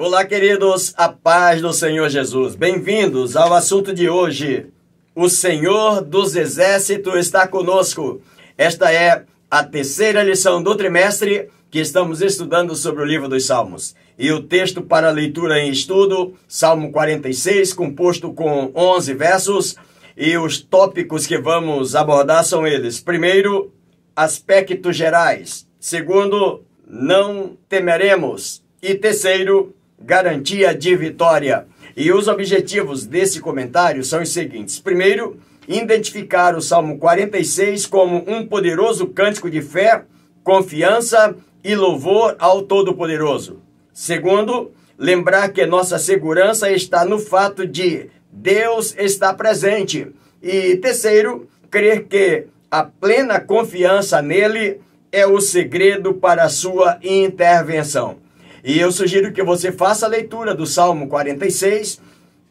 Olá, queridos, a paz do Senhor Jesus. Bem-vindos ao assunto de hoje. O Senhor dos Exércitos está conosco. Esta é a terceira lição do trimestre que estamos estudando sobre o livro dos Salmos. E o texto para leitura em estudo, Salmo 46, composto com 11 versos. E os tópicos que vamos abordar são eles. Primeiro, aspectos gerais. Segundo, não temeremos. E terceiro, garantia de vitória. E os objetivos desse comentário são os seguintes. Primeiro, identificar o Salmo 46 como um poderoso cântico de fé, confiança e louvor ao Todo-Poderoso. Segundo, lembrar que nossa segurança está no fato de Deus estar presente. E terceiro, crer que a plena confiança nele é o segredo para a sua intervenção. E eu sugiro que você faça a leitura do Salmo 46,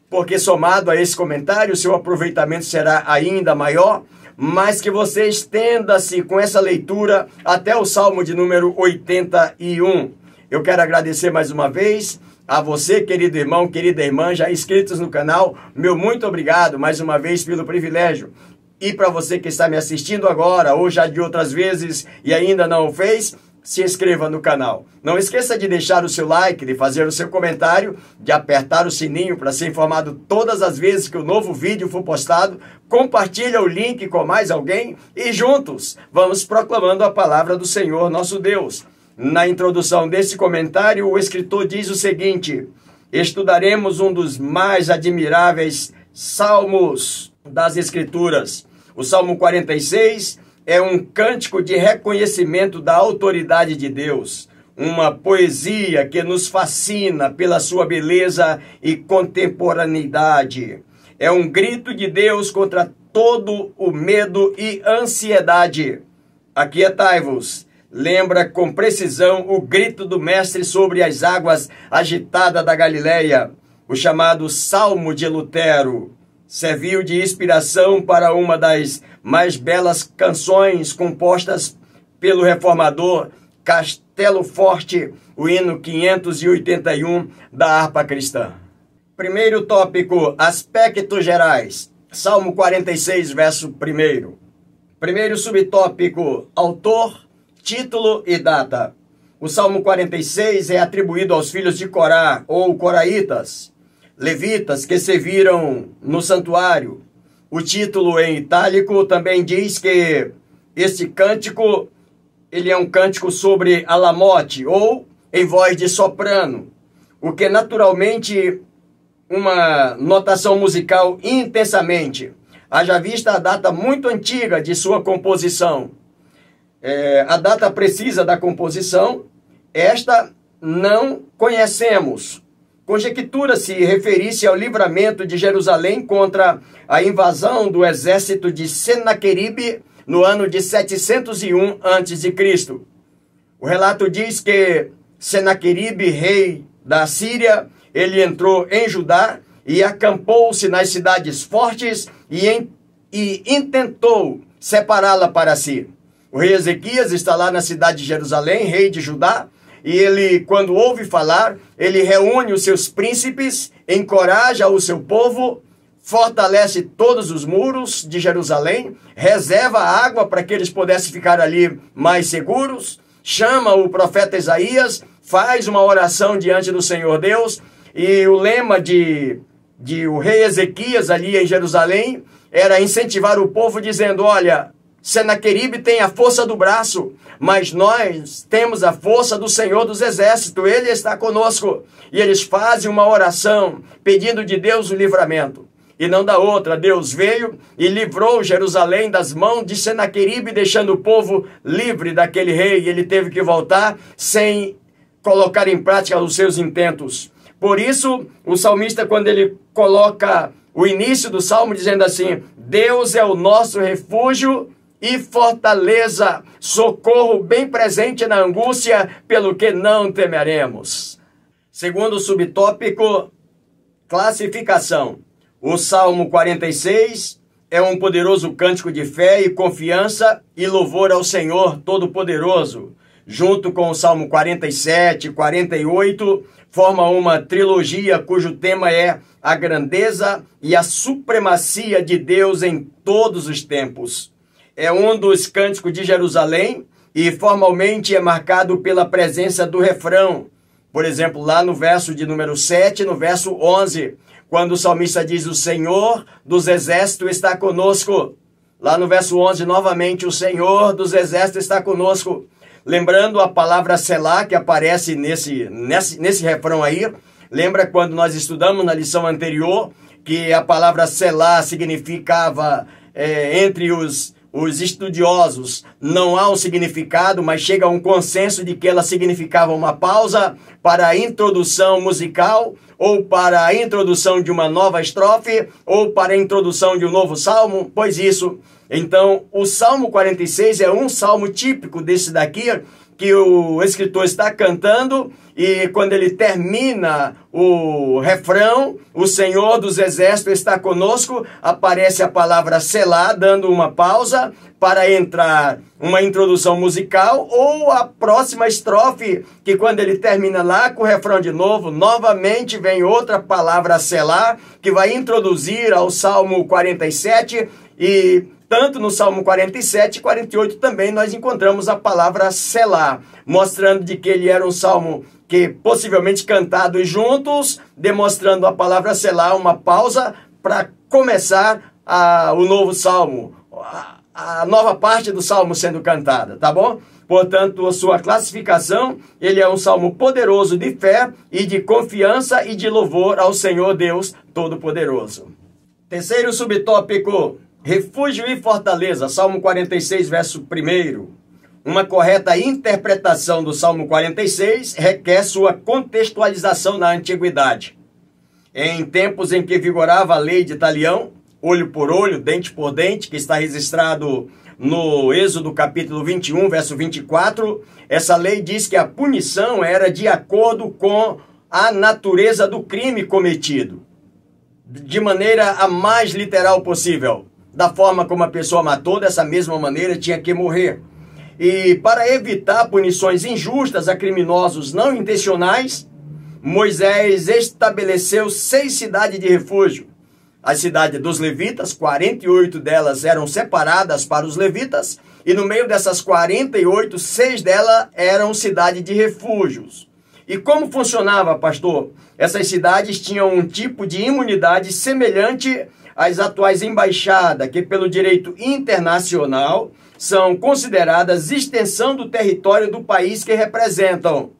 porque somado a esse comentário, seu aproveitamento será ainda maior, mas que você estenda-se com essa leitura até o Salmo de número 81. Eu quero agradecer mais uma vez a você, querido irmão, querida irmã, já inscritos no canal. Meu muito obrigado mais uma vez pelo privilégio. E para você que está me assistindo agora ou já de outras vezes e ainda não o fez, se inscreva no canal. Não esqueça de deixar o seu like, de fazer o seu comentário, de apertar o sininho para ser informado todas as vezes que o novo vídeo for postado. Compartilha o link com mais alguém e juntos vamos proclamando a palavra do Senhor nosso Deus. Na introdução desse comentário, o escritor diz o seguinte: estudaremos um dos mais admiráveis salmos das Escrituras. O Salmo 46 é um cântico de reconhecimento da autoridade de Deus, uma poesia que nos fascina pela sua beleza e contemporaneidade. É um grito de Deus contra todo o medo e ansiedade. Aquietai-vos. Lembra com precisão o grito do mestre sobre as águas agitadas da Galileia, o chamado Salmo de Lutero. Serviu de inspiração para uma das mais belas canções compostas pelo reformador Castelo Forte, o hino 581 da harpa cristã. Primeiro tópico, aspectos gerais. Salmo 46, verso 1. Primeiro subtópico, autor, título e data. O Salmo 46 é atribuído aos filhos de Corá, ou coraitas, levitas que serviram no santuário. O título em itálico também diz que este cântico, ele é um cântico sobre alamote, ou em voz de soprano, o que naturalmente uma notação musical intensamente, haja vista a data muito antiga de sua composição. A data precisa da composição, esta não conhecemos. Conjectura-se referir-se ao livramento de Jerusalém contra a invasão do exército de Senaqueribe no ano de 701 a.C. O relato diz que Senaqueribe, rei da Síria, ele entrou em Judá e acampou-se nas cidades fortes e intentou separá-la para si. O rei Ezequias está lá na cidade de Jerusalém, rei de Judá, e ele, quando ouve falar, ele reúne os seus príncipes, encoraja o seu povo, fortalece todos os muros de Jerusalém, reserva água para que eles pudessem ficar ali mais seguros, chama o profeta Isaías, faz uma oração diante do Senhor Deus, e o lema de o rei Ezequias ali em Jerusalém era incentivar o povo dizendo: olha, Senaqueribe tem a força do braço, mas nós temos a força do Senhor dos Exércitos, Ele está conosco. E eles fazem uma oração pedindo de Deus o livramento. E não da outra, Deus veio e livrou Jerusalém das mãos de Senaqueribe, deixando o povo livre daquele rei. E ele teve que voltar sem colocar em prática os seus intentos. Por isso, o salmista, quando ele coloca o início do salmo dizendo assim: Deus é o nosso refúgio e fortaleza, socorro bem presente na angústia, pelo que não temeremos. Segundo subtópico, classificação. O Salmo 46 é um poderoso cântico de fé e confiança e louvor ao Senhor Todo-Poderoso. junto com o Salmo 47, 48, forma uma trilogia cujo tema é a grandeza e a supremacia de Deus em todos os tempos. É um dos cânticos de Jerusalém e formalmente é marcado pela presença do refrão. Por exemplo, lá no verso de número 7, no verso 11, quando o salmista diz: o Senhor dos exércitos está conosco. Lá no verso 11, novamente, o Senhor dos exércitos está conosco. Lembrando a palavra Selá, que aparece nesse refrão aí. Lembra quando nós estudamos na lição anterior, que a palavra Selá significava, entre os estudiosos, não há um significado, mas chega a um consenso de que ela significava uma pausa para a introdução musical, ou para a introdução de uma nova estrofe, ou para a introdução de um novo salmo, pois isso. Então, o Salmo 46 é um salmo típico desse daqui, que o escritor está cantando, e quando ele termina o refrão, o Senhor dos exércitos está conosco, aparece a palavra Selá, dando uma pausa para entrar uma introdução musical, ou a próxima estrofe, que quando ele termina lá com o refrão de novo, novamente vem outra palavra Selá, que vai introduzir ao Salmo 47, e tanto no Salmo 47 e 48 também nós encontramos a palavra Selá, mostrando de que ele era um salmo que possivelmente cantados juntos, demonstrando a palavra Selá, uma pausa para começar o novo salmo, a nova parte do salmo sendo cantada, tá bom? Portanto, a sua classificação, ele é um salmo poderoso de fé e de confiança e de louvor ao Senhor Deus Todo-Poderoso. Terceiro subtópico: refúgio e fortaleza, Salmo 46, verso 1. Uma correta interpretação do Salmo 46 requer sua contextualização na antiguidade. Em tempos em que vigorava a lei de talião, olho por olho, dente por dente, que está registrado no Êxodo capítulo 21, verso 24, essa lei diz que a punição era de acordo com a natureza do crime cometido, de maneira a mais literal possível. Da forma como a pessoa matou, dessa mesma maneira tinha que morrer. E para evitar punições injustas a criminosos não intencionais, Moisés estabeleceu 6 cidades de refúgio. A cidade dos levitas, 48 delas eram separadas para os levitas, e no meio dessas 48, 6 delas eram cidades de refúgios. E como funcionava, pastor? Essas cidades tinham um tipo de imunidade semelhante às atuais embaixadas, que pelo direito internacional são consideradas extensão do território do país que representam.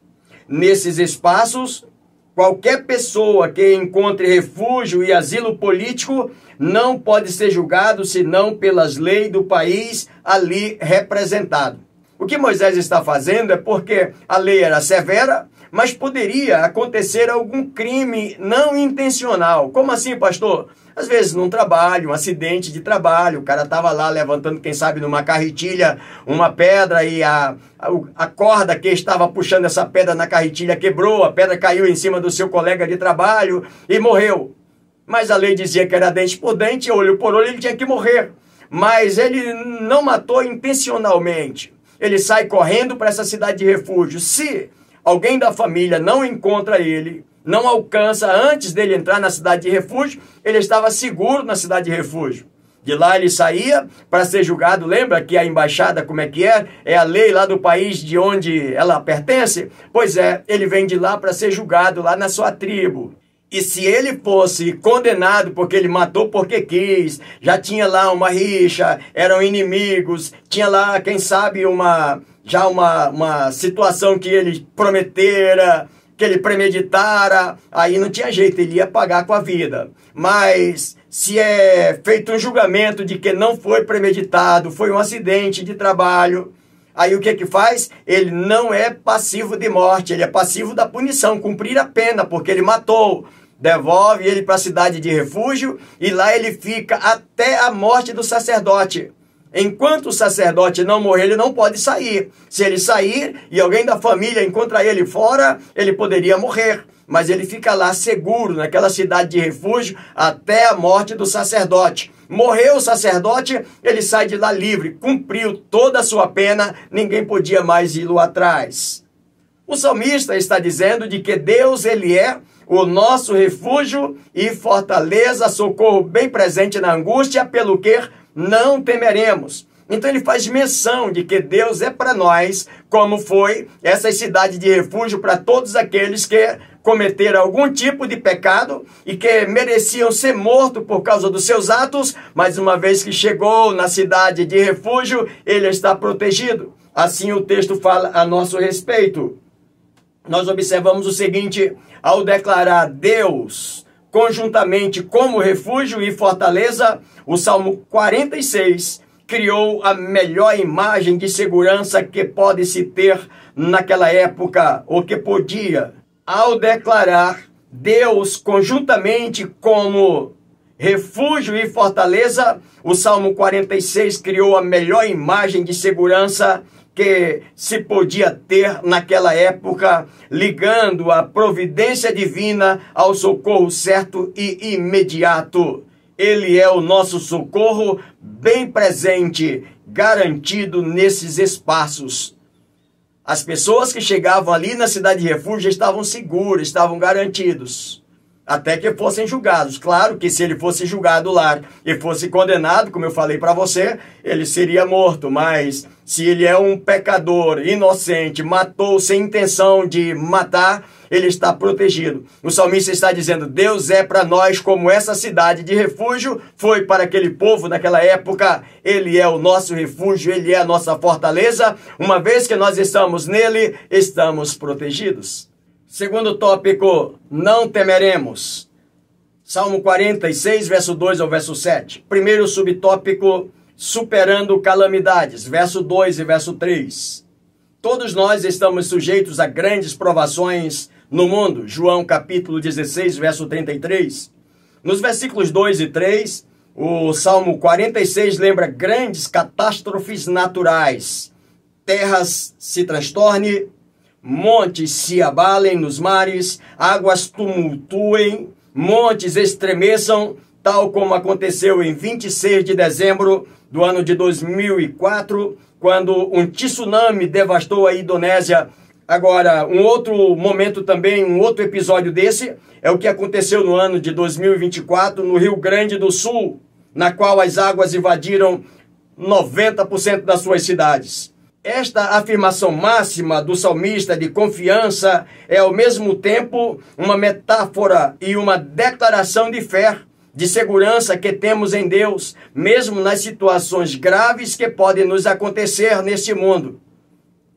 Nesses espaços, qualquer pessoa que encontre refúgio e asilo político não pode ser julgado senão pelas leis do país ali representado. O que Moisés está fazendo é porque a lei era severa, mas poderia acontecer algum crime não intencional. Como assim, pastor? Às vezes num trabalho, um acidente de trabalho, o cara estava lá levantando, quem sabe, numa carretilha, uma pedra, e a corda que estava puxando essa pedra na carretilha quebrou, a pedra caiu em cima do seu colega de trabalho e morreu. Mas a lei dizia que era dente por dente, olho por olho, ele tinha que morrer. Mas ele não matou intencionalmente. Ele sai correndo para essa cidade de refúgio. Se alguém da família não encontra ele, não alcança antes dele entrar na cidade de refúgio, ele estava seguro na cidade de refúgio. De lá ele saía para ser julgado. Lembra que a embaixada, como é que é? É a lei lá do país de onde ela pertence? Pois é, ele vem de lá para ser julgado lá na sua tribo. E se ele fosse condenado porque ele matou porque quis, já tinha lá uma rixa, eram inimigos, tinha lá, quem sabe, uma situação que ele prometera, que ele premeditara, aí não tinha jeito, ele ia pagar com a vida. Mas se é feito um julgamento de que não foi premeditado, foi um acidente de trabalho, aí o que que faz? Ele não é passivo de morte, ele é passivo da punição, cumprir a pena, porque ele matou. Devolve ele para a cidade de refúgio e lá ele fica até a morte do sacerdote. Enquanto o sacerdote não morrer, ele não pode sair. Se ele sair e alguém da família encontra ele fora, ele poderia morrer. Mas ele fica lá seguro, naquela cidade de refúgio, até a morte do sacerdote. Morreu o sacerdote, ele sai de lá livre, cumpriu toda a sua pena, ninguém podia mais ir-lo atrás. O salmista está dizendo de que Deus, ele é o nosso refúgio e fortaleza, socorro bem presente na angústia, pelo que não temeremos. Então ele faz menção de que Deus é para nós, como foi essa cidade de refúgio para todos aqueles que cometeram algum tipo de pecado e que mereciam ser mortos por causa dos seus atos, mas uma vez que chegou na cidade de refúgio, ele está protegido. Assim o texto fala a nosso respeito. Nós observamos o seguinte: ao declarar Deus conjuntamente como refúgio e fortaleza, o Salmo 46 criou a melhor imagem de segurança que pode se ter naquela época, ou que podia. Ao declarar Deus conjuntamente como refúgio e fortaleza, o Salmo 46 criou a melhor imagem de segurança que se podia ter naquela época, ligando a providência divina ao socorro certo e imediato. Ele é o nosso socorro bem presente, garantido nesses espaços. As pessoas que chegavam ali na cidade de refúgio estavam seguras, estavam garantidos, até que fossem julgados. Claro que se ele fosse julgado lá e fosse condenado, como eu falei para você, ele seria morto. Mas se ele é um pecador inocente, matou sem intenção de matar, ele está protegido. O salmista está dizendo: Deus é para nós como essa cidade de refúgio foi para aquele povo naquela época. Ele é o nosso refúgio, ele é a nossa fortaleza. Uma vez que nós estamos nele, estamos protegidos. Segundo tópico, não temeremos. Salmo 46, verso 2 ao verso 7. Primeiro subtópico, superando calamidades, verso 2 e verso 3. Todos nós estamos sujeitos a grandes provações no mundo. João capítulo 16, verso 33. Nos versículos 2 e 3, o Salmo 46 lembra grandes catástrofes naturais. Terras se transtornem, montes se abalem nos mares, águas tumultuem, montes estremeçam, tal como aconteceu em 26 de dezembro do ano de 2004, quando um tsunami devastou a Indonésia. Agora, um outro momento também, um outro episódio desse, é o que aconteceu no ano de 2024, no Rio Grande do Sul, na qual as águas invadiram 90% das suas cidades. Esta afirmação máxima do salmista de confiança é ao mesmo tempo uma metáfora e uma declaração de fé, de segurança que temos em Deus, mesmo nas situações graves que podem nos acontecer neste mundo.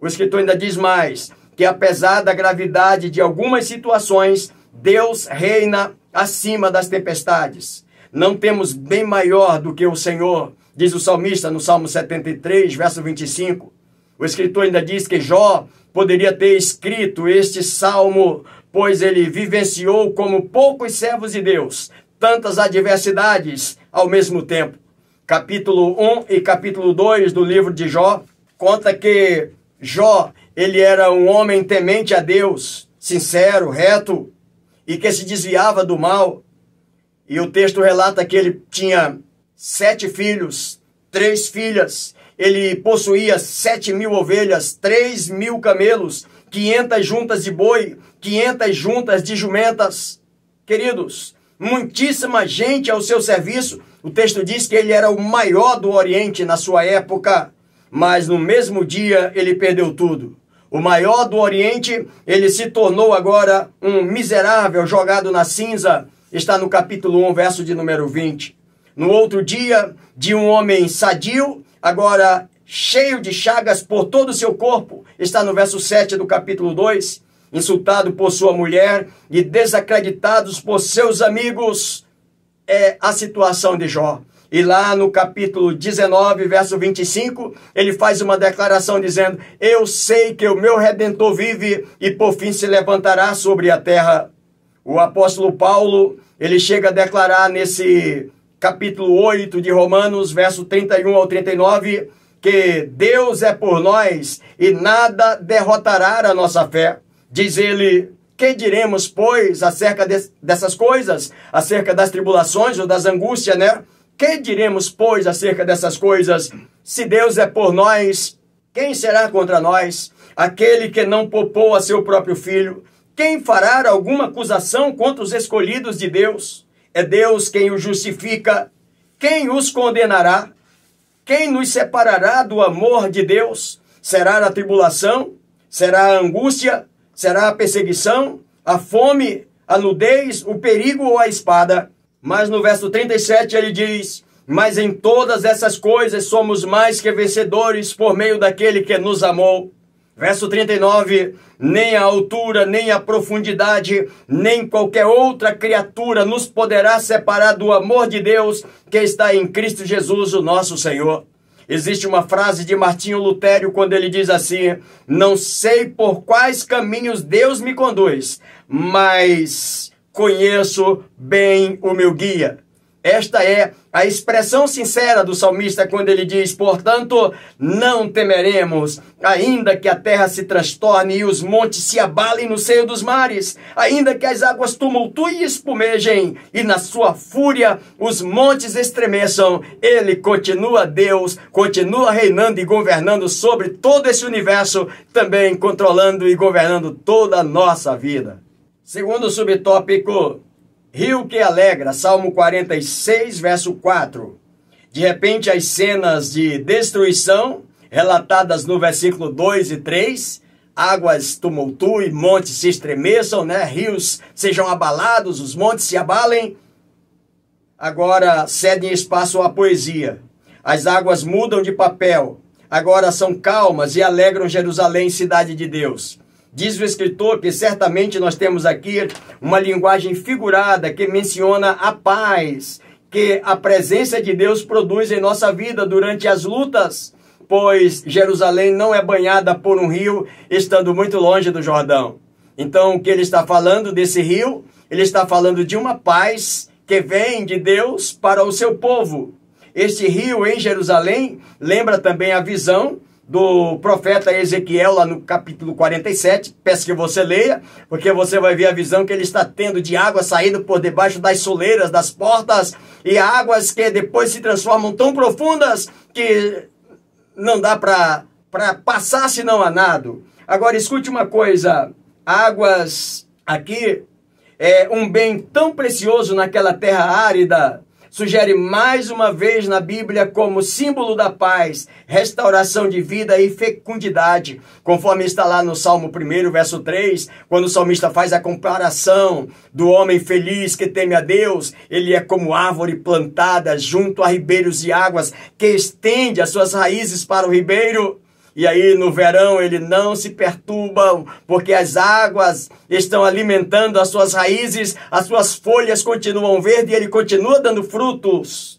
O escritor ainda diz mais, que apesar da gravidade de algumas situações, Deus reina acima das tempestades. Não temos bem maior do que o Senhor, diz o salmista no Salmo 73, verso 25. O escritor ainda diz que Jó poderia ter escrito este salmo, pois ele vivenciou como poucos servos de Deus tantas adversidades ao mesmo tempo. Capítulo 1 e capítulo 2 do livro de Jó conta que Jó, ele era um homem temente a Deus, sincero, reto, e que se desviava do mal. E o texto relata que ele tinha 7 filhos, 3 filhas, ele possuía 7.000 ovelhas, 3.000 camelos, 500 juntas de boi, 500 juntas de jumentas. Queridos, muitíssima gente ao seu serviço. O texto diz que ele era o maior do Oriente na sua época, mas no mesmo dia ele perdeu tudo. O maior do Oriente, ele se tornou agora um miserável jogado na cinza. Está no capítulo 1, verso de número 20. No outro dia, de um homem sadio, agora cheio de chagas por todo o seu corpo. Está no verso 7 do capítulo 2. Insultado por sua mulher e desacreditados por seus amigos. É a situação de Jó. E lá no capítulo 19, verso 25, ele faz uma declaração dizendo: eu sei que o meu Redentor vive e por fim se levantará sobre a terra. O apóstolo Paulo, ele chega a declarar nesse capítulo 8 de Romanos, verso 31 ao 39, que Deus é por nós e nada derrotará a nossa fé. Diz ele: que diremos, pois, acerca dessas coisas, acerca das tribulações ou das angústias, né? Que diremos, pois, acerca dessas coisas? Se Deus é por nós, quem será contra nós? Aquele que não poupou a seu próprio filho, quem fará alguma acusação contra os escolhidos de Deus? É Deus quem os justifica. Quem os condenará? Quem nos separará do amor de Deus? Será a tribulação? Será a angústia? Será a perseguição? A fome? A nudez? O perigo ou a espada? Mas no verso 37 ele diz: mas em todas essas coisas somos mais que vencedores por meio daquele que nos amou. Verso 39, nem a altura, nem a profundidade, nem qualquer outra criatura nos poderá separar do amor de Deus que está em Cristo Jesus, o nosso Senhor. Existe uma frase de Martinho Lutero quando ele diz assim: não sei por quais caminhos Deus me conduz, mas conheço bem o meu guia. Esta é a expressão sincera do salmista quando ele diz: portanto, não temeremos, ainda que a terra se transtorne e os montes se abalem no seio dos mares, ainda que as águas tumultuem e espumejem, e na sua fúria os montes estremeçam, ele continua Deus, continua reinando e governando sobre todo esse universo, também controlando e governando toda a nossa vida. Segundo subtópico, rio que alegra, Salmo 46, verso 4. De repente, as cenas de destruição, relatadas no versículo 2 e 3, águas tumultuem, montes se estremeçam, rios sejam abalados, os montes se abalem. Agora cedem espaço à poesia. As águas mudam de papel, agora são calmas e alegram Jerusalém, cidade de Deus. Diz o escritor que certamente nós temos aqui uma linguagem figurada que menciona a paz que a presença de Deus produz em nossa vida durante as lutas, pois Jerusalém não é banhada por um rio, estando muito longe do Jordão. Então, o que ele está falando desse rio? Ele está falando de uma paz que vem de Deus para o seu povo. Este rio em Jerusalém lembra também a visão do profeta Ezequiel, lá no capítulo 47, peço que você leia, porque você vai ver a visão que ele está tendo de água saindo por debaixo das soleiras, das portas, e águas que depois se transformam tão profundas que não dá para passar senão a nado. Agora escute uma coisa, águas aqui é um bem tão precioso naquela terra árida, sugere mais uma vez na Bíblia como símbolo da paz, restauração de vida e fecundidade, conforme está lá no Salmo 1, verso 3, quando o salmista faz a comparação do homem feliz que teme a Deus, ele é como árvore plantada junto a ribeiros de águas, que estende as suas raízes para o ribeiro. E aí no verão ele não se perturba, porque as águas estão alimentando as suas raízes, as suas folhas continuam verdes e ele continua dando frutos.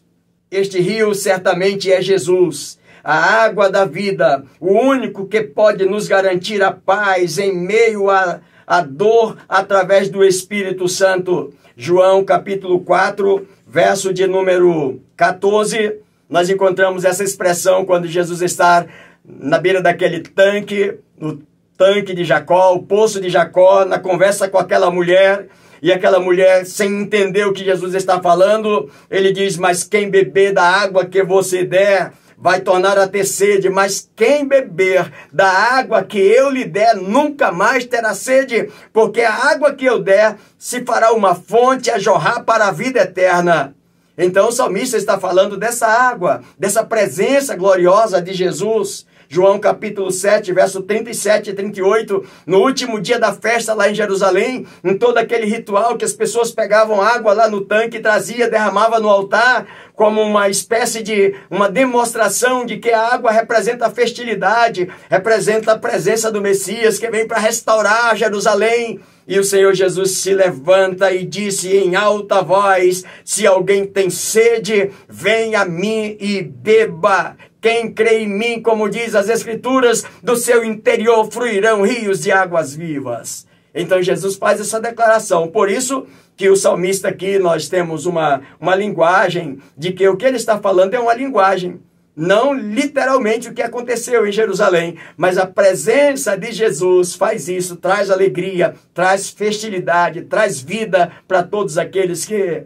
Este rio certamente é Jesus, a água da vida, o único que pode nos garantir a paz em meio à dor através do Espírito Santo. João capítulo 4, verso de número 14, nós encontramos essa expressão quando Jesus está na beira daquele tanque, no tanque de Jacó, o poço de Jacó, na conversa com aquela mulher, e aquela mulher, sem entender o que Jesus está falando, ele diz: mas quem beber da água que você der, vai tornar a ter sede, mas quem beber da água que eu lhe der, nunca mais terá sede, porque a água que eu der se fará uma fonte a jorrar para a vida eterna. Então o salmista está falando dessa água, dessa presença gloriosa de Jesus. João capítulo 7, verso 37 e 38, no último dia da festa lá em Jerusalém, em todo aquele ritual que as pessoas pegavam água lá no tanque, trazia, derramava no altar, como uma espécie de uma demonstração de que a água representa a fertilidade, representa a presença do Messias que vem para restaurar Jerusalém. E o Senhor Jesus se levanta e disse em alta voz: se alguém tem sede, venha a mim e beba. Quem crê em mim, como diz as Escrituras, do seu interior fluirão rios de águas vivas. Então Jesus faz essa declaração. Por isso que o salmista aqui, nós temos uma linguagem de que o que ele está falando é uma linguagem. Não literalmente o que aconteceu em Jerusalém, mas a presença de Jesus faz isso, traz alegria, traz fertilidade, traz vida para todos aqueles que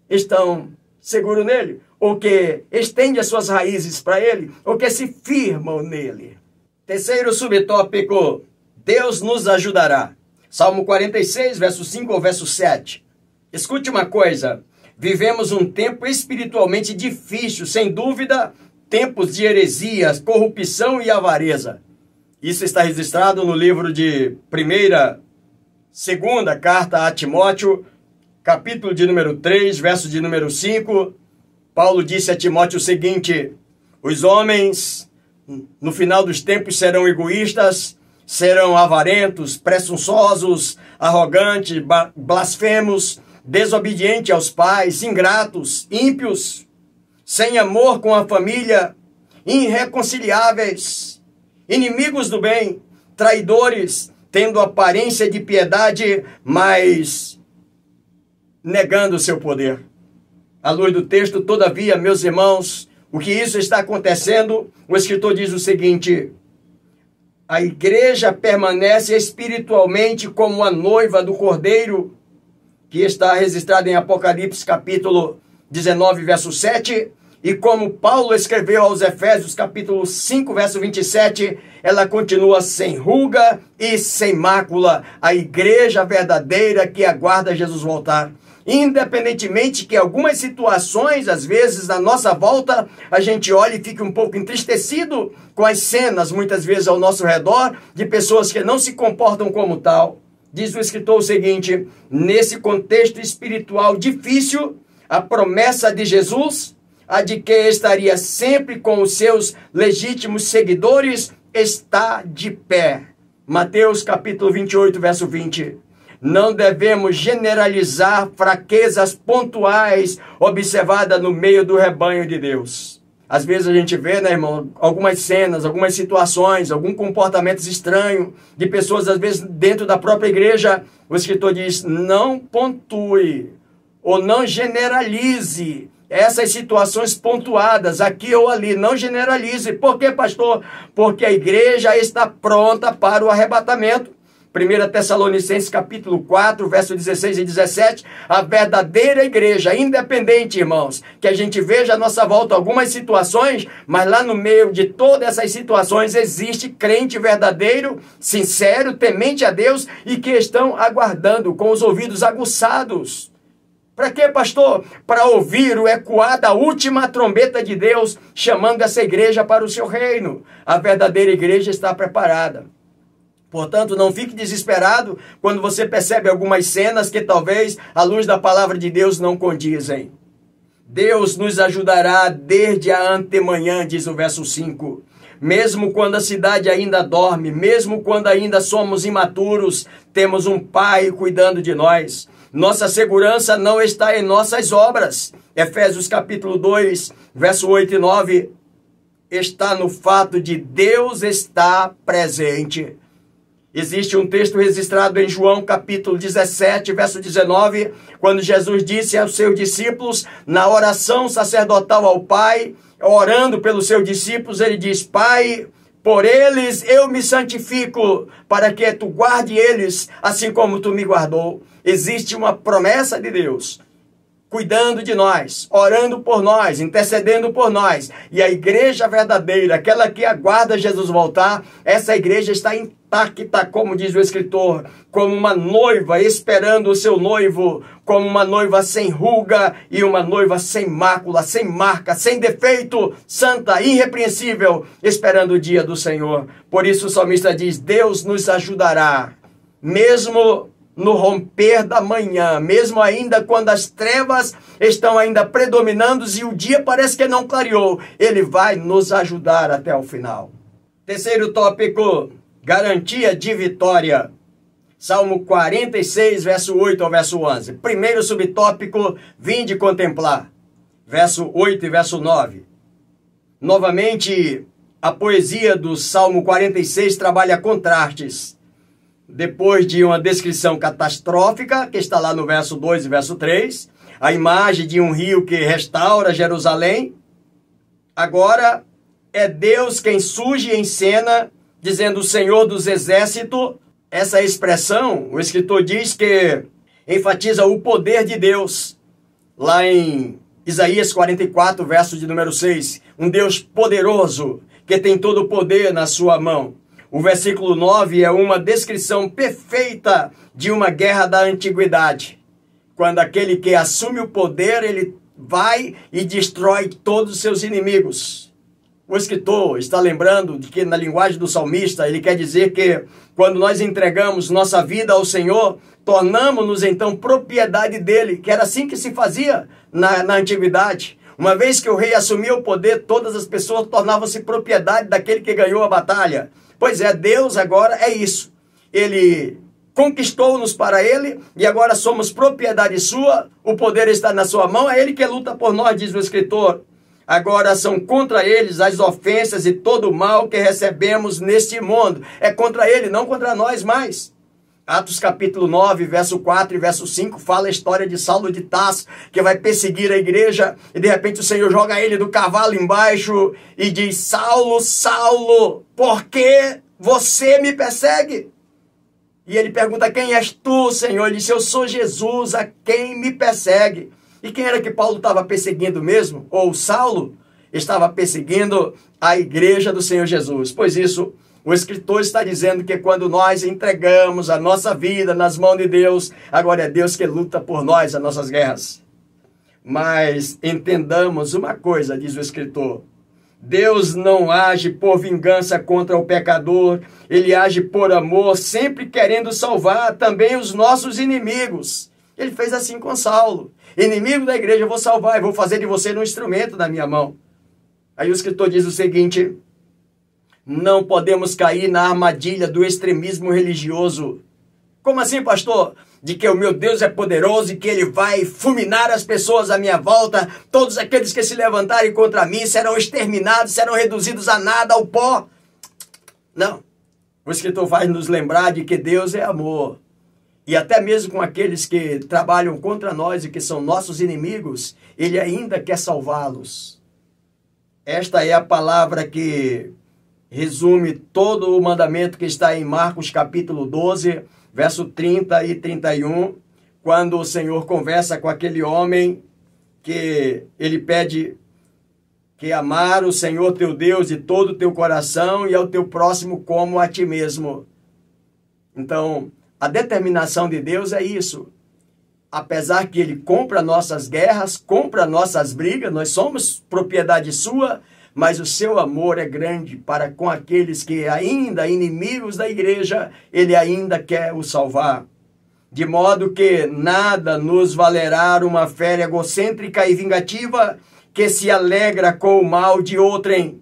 estão seguros nele. ou que estende as suas raízes para Ele, ou que se firmam nele. Terceiro subtópico, Deus nos ajudará. Salmo 46, verso 5 ao verso 7. Escute uma coisa, vivemos um tempo espiritualmente difícil, sem dúvida, tempos de heresias, corrupção e avareza. Isso está registrado no livro de segunda carta a Timóteo, capítulo de número 3, verso de número 5. Paulo disse a Timóteo o seguinte: os homens, no final dos tempos, serão egoístas, serão avarentos, presunçosos, arrogantes, blasfemos, desobedientes aos pais, ingratos, ímpios, sem amor com a família, irreconciliáveis, inimigos do bem, traidores, tendo aparência de piedade, mas negando o seu poder. À luz do texto, todavia, meus irmãos, o que isso está acontecendo? O escritor diz o seguinte: a igreja permanece espiritualmente como a noiva do Cordeiro, que está registrado em Apocalipse capítulo 19, verso 7, e como Paulo escreveu aos Efésios capítulo 5, verso 27, ela continua sem ruga e sem mácula, a igreja verdadeira que aguarda Jesus voltar. Independentemente que algumas situações, às vezes, na nossa volta, a gente olha e fica um pouco entristecido com as cenas, muitas vezes, ao nosso redor, de pessoas que não se comportam como tal. Diz o escritor o seguinte: nesse contexto espiritual difícil, a promessa de Jesus, a de que estaria sempre com os seus legítimos seguidores, está de pé. Mateus capítulo 28, verso 20. Não devemos generalizar fraquezas pontuais observadas no meio do rebanho de Deus. Às vezes a gente vê, né, irmão, algumas cenas, algumas situações, algum comportamento estranho de pessoas, às vezes, dentro da própria igreja. O escritor diz: não pontue ou não generalize essas situações pontuadas aqui ou ali. Não generalize. Por quê, pastor? Porque a igreja está pronta para o arrebatamento. 1 Tessalonicenses capítulo 4, verso 16 e 17, a verdadeira igreja, independente, irmãos, que a gente veja à nossa volta algumas situações, mas lá no meio de todas essas situações existe crente verdadeiro, sincero, temente a Deus e que estão aguardando com os ouvidos aguçados. Para quê, pastor? Para ouvir o ecoar da última trombeta de Deus, chamando essa igreja para o seu reino. A verdadeira igreja está preparada. Portanto, não fique desesperado quando você percebe algumas cenas que talvez, à luz da palavra de Deus, não condizem. Deus nos ajudará desde a antemanhã, diz o verso 5. Mesmo quando a cidade ainda dorme, mesmo quando ainda somos imaturos, temos um Pai cuidando de nós. Nossa segurança não está em nossas obras. Efésios capítulo 2, verso 8 e 9, está no fato de Deus estar presente. Existe um texto registrado em João capítulo 17, verso 19, quando Jesus disse aos seus discípulos, na oração sacerdotal ao Pai, orando pelos seus discípulos, ele diz: Pai, por eles eu me santifico, para que tu guarde eles, assim como tu me guardou. Existe uma promessa de Deus, cuidando de nós, orando por nós, intercedendo por nós. E a igreja verdadeira, aquela que aguarda Jesus voltar, essa igreja está intacta, como diz o escritor, como uma noiva esperando o seu noivo, como uma noiva sem ruga e uma noiva sem mácula, sem marca, sem defeito, santa, irrepreensível, esperando o dia do Senhor. Por isso o salmista diz: Deus nos ajudará, mesmo no romper da manhã, mesmo ainda quando as trevas estão ainda predominando e o dia parece que não clareou, Ele vai nos ajudar até o final. Terceiro tópico, garantia de vitória. Salmo 46, verso 8 ao verso 11. Primeiro subtópico, vinde contemplar. Verso 8 e verso 9. Novamente, a poesia do Salmo 46 trabalha contrastes. Depois de uma descrição catastrófica, que está lá no verso 2 e verso 3, a imagem de um rio que restaura Jerusalém, agora é Deus quem surge em cena, dizendo o Senhor dos Exércitos. Essa expressão, o escritor diz que enfatiza o poder de Deus. Lá em Isaías 44, verso de número 6. Um Deus poderoso, que tem todo o poder na sua mão. O versículo 9 é uma descrição perfeita de uma guerra da antiguidade. Quando aquele que assume o poder, ele vai e destrói todos os seus inimigos. O escritor está lembrando de que na linguagem do salmista, ele quer dizer que quando nós entregamos nossa vida ao Senhor, tornamos-nos então propriedade dele, que era assim que se fazia na antiguidade. Uma vez que o rei assumia o poder, todas as pessoas tornavam-se propriedade daquele que ganhou a batalha. Pois é, Deus agora é isso. Ele conquistou-nos para ele e agora somos propriedade sua, o poder está na sua mão, é ele que luta por nós, diz o escritor. Agora são contra eles as ofensas e todo o mal que recebemos neste mundo. É contra ele, não contra nós mais. Atos capítulo 9, verso 4 e verso 5, fala a história de Saulo de Tarso, que vai perseguir a igreja, e de repente o Senhor joga ele do cavalo embaixo e diz: Saulo, Saulo, por que você me persegue? E ele pergunta: quem és tu, Senhor? Ele diz: eu sou Jesus, a quem me persegue. E quem era que Paulo estava perseguindo mesmo? Ou Saulo estava perseguindo a igreja do Senhor Jesus. Pois isso, o escritor está dizendo que quando nós entregamos a nossa vida nas mãos de Deus, agora é Deus que luta por nós as nossas guerras. Mas entendamos uma coisa, diz o escritor: Deus não age por vingança contra o pecador, ele age por amor, sempre querendo salvar também os nossos inimigos. Ele fez assim com Saulo. Inimigo da igreja, eu vou salvar, eu vou fazer de você um instrumento na minha mão. Aí o escritor diz o seguinte: não podemos cair na armadilha do extremismo religioso. Como assim, pastor? De que o meu Deus é poderoso e que ele vai fulminar as pessoas à minha volta, todos aqueles que se levantarem contra mim serão exterminados, serão reduzidos a nada, ao pó. Não. O escritor vai nos lembrar de que Deus é amor. E até mesmo com aqueles que trabalham contra nós e que são nossos inimigos, ele ainda quer salvá-los. Esta é a palavra que resume todo o mandamento que está em Marcos capítulo 12, verso 30 e 31, quando o Senhor conversa com aquele homem que ele pede que amar o Senhor teu Deus de todo o teu coração e ao teu próximo como a ti mesmo. Então, a determinação de Deus é isso. Apesar que ele compra nossas guerras, compra nossas brigas, nós somos propriedade sua, mas o seu amor é grande para com aqueles que ainda inimigos da igreja, ele ainda quer o salvar. De modo que nada nos valerá uma fé egocêntrica e vingativa que se alegra com o mal de outrem.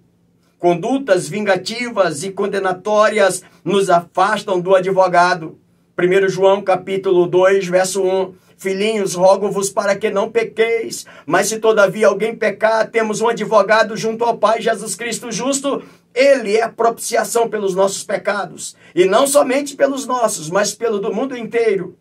Condutas vingativas e condenatórias nos afastam do advogado. 1 João capítulo 2, verso 1. Filhinhos, rogo-vos para que não pequeis, mas se todavia alguém pecar, temos um advogado junto ao Pai, Jesus Cristo justo. Ele é a propiciação pelos nossos pecados, e não somente pelos nossos, mas pelo do mundo inteiro.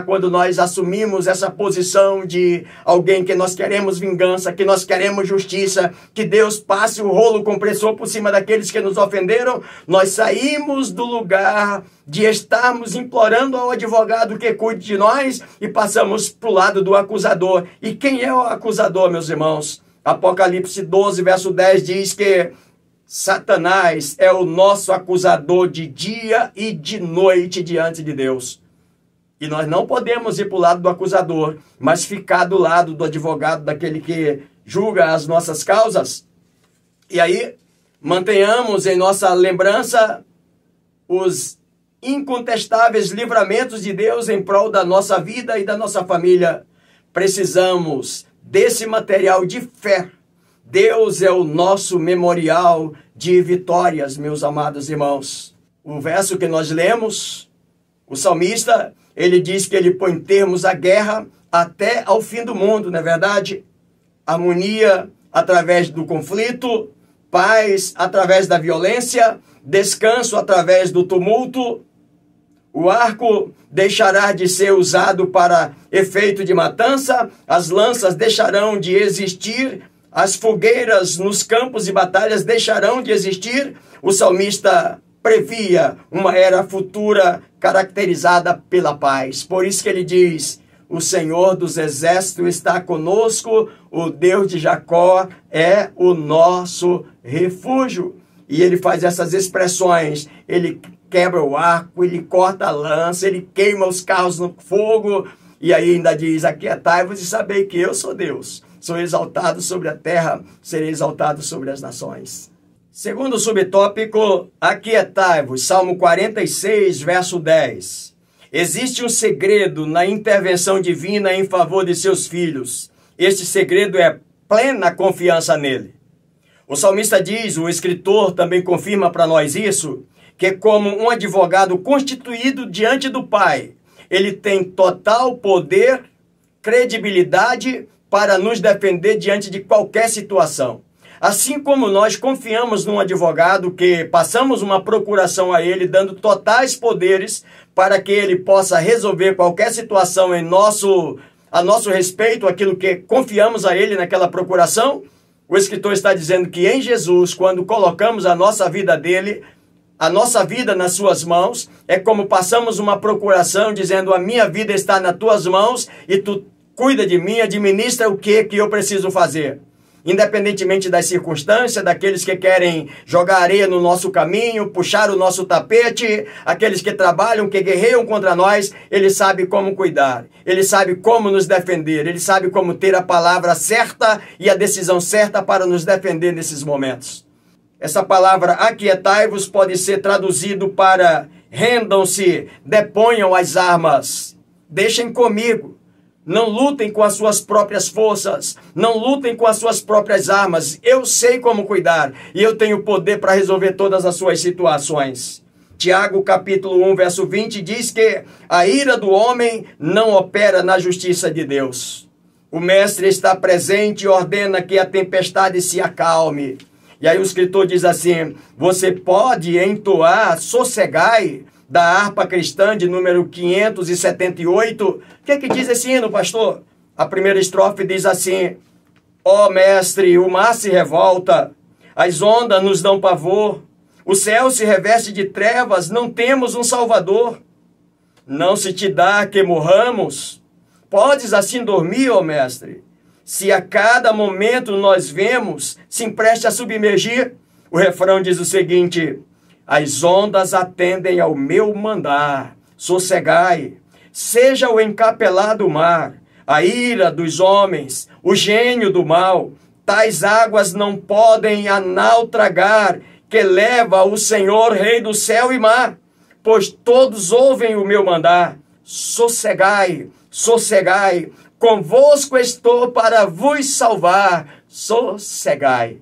Quando nós assumimos essa posição de alguém que nós queremos vingança, que nós queremos justiça, que Deus passe o rolo compressor por cima daqueles que nos ofenderam, nós saímos do lugar de estarmos implorando ao advogado que cuide de nós e passamos para o lado do acusador. E quem é o acusador, meus irmãos? Apocalipse 12, verso 10 diz que Satanás é o nosso acusador de dia e de noite diante de Deus. E nós não podemos ir para o lado do acusador, mas ficar do lado do advogado, daquele que julga as nossas causas. E aí, mantenhamos em nossa lembrança os incontestáveis livramentos de Deus em prol da nossa vida e da nossa família. Precisamos desse material de fé. Deus é o nosso memorial de vitórias, meus amados irmãos. O verso que nós lemos, o salmista, ele diz que ele põe termos à guerra até ao fim do mundo, não é verdade? Harmonia através do conflito, paz através da violência, descanso através do tumulto. O arco deixará de ser usado para efeito de matança, as lanças deixarão de existir, as fogueiras nos campos de batalhas deixarão de existir. O salmista previa uma era futura caracterizada pela paz. Por isso que ele diz: o Senhor dos exércitos está conosco, o Deus de Jacó é o nosso refúgio. E ele faz essas expressões, ele quebra o arco, ele corta a lança, ele queima os carros no fogo, e aí ainda diz, aquietai-vos e sabei que eu sou Deus. Sou exaltado sobre a terra, serei exaltado sobre as nações. Segundo subtópico, aquietai-vos, Salmo 46, verso 10. Existe um segredo na intervenção divina em favor de seus filhos. Este segredo é plena confiança nele. O salmista diz, o escritor também confirma para nós isso, que como um advogado constituído diante do Pai, ele tem total poder, credibilidade para nos defender diante de qualquer situação. Assim como nós confiamos num advogado que passamos uma procuração a ele, dando totais poderes para que ele possa resolver qualquer situação a nosso respeito, aquilo que confiamos a ele naquela procuração, o escritor está dizendo que em Jesus, quando colocamos a nossa vida dele, a nossa vida nas suas mãos, é como passamos uma procuração dizendo, a minha vida está nas tuas mãos e tu cuida de mim, administra o que eu preciso fazer. Independentemente das circunstâncias, daqueles que querem jogar areia no nosso caminho, puxar o nosso tapete, aqueles que trabalham, que guerreiam contra nós, ele sabe como cuidar, ele sabe como nos defender, ele sabe como ter a palavra certa e a decisão certa para nos defender nesses momentos. Essa palavra aquietai-vos pode ser traduzido para rendam-se, deponham as armas, deixem comigo. Não lutem com as suas próprias forças, não lutem com as suas próprias armas. Eu sei como cuidar e eu tenho poder para resolver todas as suas situações. Tiago, capítulo 1, verso 20, diz que a ira do homem não opera na justiça de Deus. O mestre está presente e ordena que a tempestade se acalme. E aí o escritor diz assim, você pode entoar sossegai, da harpa cristã de número 578. O que diz esse hino, pastor? A primeira estrofe diz assim, ó mestre, o mar se revolta, as ondas nos dão pavor, o céu se reveste de trevas, não temos um salvador. Não se te dá que morramos? Podes assim dormir, ó mestre? Se a cada momento nós vemos, se empreste a submergir. O refrão diz o seguinte, as ondas atendem ao meu mandar, sossegai, seja o encapelado mar, a ira dos homens, o gênio do mal, tais águas não podem a nau tragar, que leva o Senhor, Rei do céu e mar, pois todos ouvem o meu mandar, sossegai, sossegai, convosco estou para vos salvar, sossegai.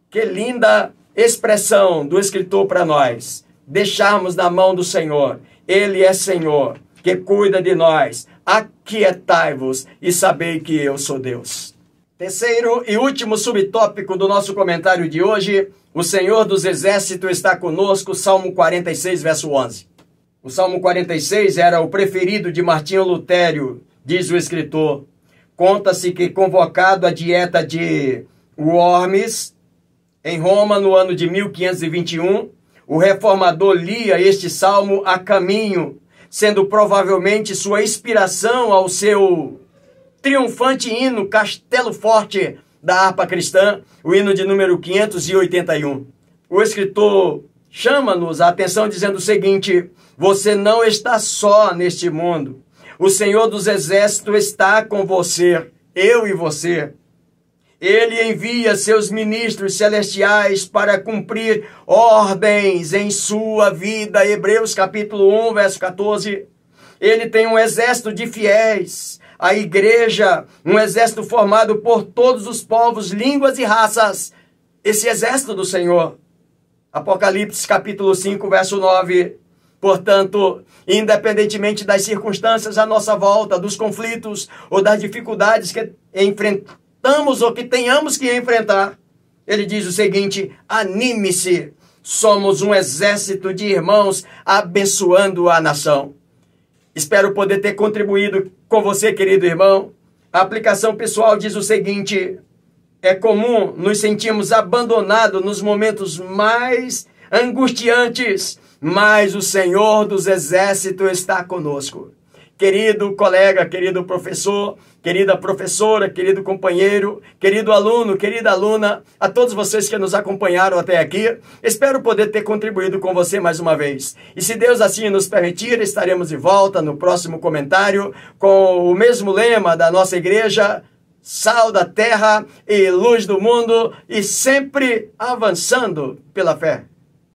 Que linda expressão do escritor para nós, deixarmos na mão do Senhor. Ele é Senhor, que cuida de nós. Aquietai-vos e sabei que eu sou Deus. Terceiro e último subtópico do nosso comentário de hoje, o Senhor dos exércitos está conosco, Salmo 46, verso 11. O Salmo 46 era o preferido de Martinho Lutério, diz o escritor. Conta-se que, convocado à dieta de Worms, em Roma, no ano de 1521, o reformador lia este salmo a caminho, sendo provavelmente sua inspiração ao seu triunfante hino Castelo Forte da harpa cristã, o hino de número 581. O escritor chama-nos a atenção dizendo o seguinte, você não está só neste mundo, o Senhor dos exércitos está com você, eu e você. Ele envia seus ministros celestiais para cumprir ordens em sua vida. Hebreus capítulo 1, verso 14. Ele tem um exército de fiéis. A igreja, um exército formado por todos os povos, línguas e raças. Esse exército do Senhor. Apocalipse capítulo 5, verso 9. Portanto, independentemente das circunstâncias à nossa volta, dos conflitos ou das dificuldades que enfrentamos, ou que tenhamos que enfrentar, ele diz o seguinte, anime-se, somos um exército de irmãos abençoando a nação. Espero poder ter contribuído com você, querido irmão. A aplicação pessoal diz o seguinte, é comum nos sentirmos abandonados nos momentos mais angustiantes, mas o Senhor dos exércitos está conosco. querido colega, querido professor, querida professora, querido companheiro, querido aluno, querida aluna, a todos vocês que nos acompanharam até aqui, espero poder ter contribuído com você mais uma vez. E se Deus assim nos permitir, estaremos de volta no próximo comentário com o mesmo lema da nossa igreja: sal da terra e luz do mundo, e sempre avançando pela fé.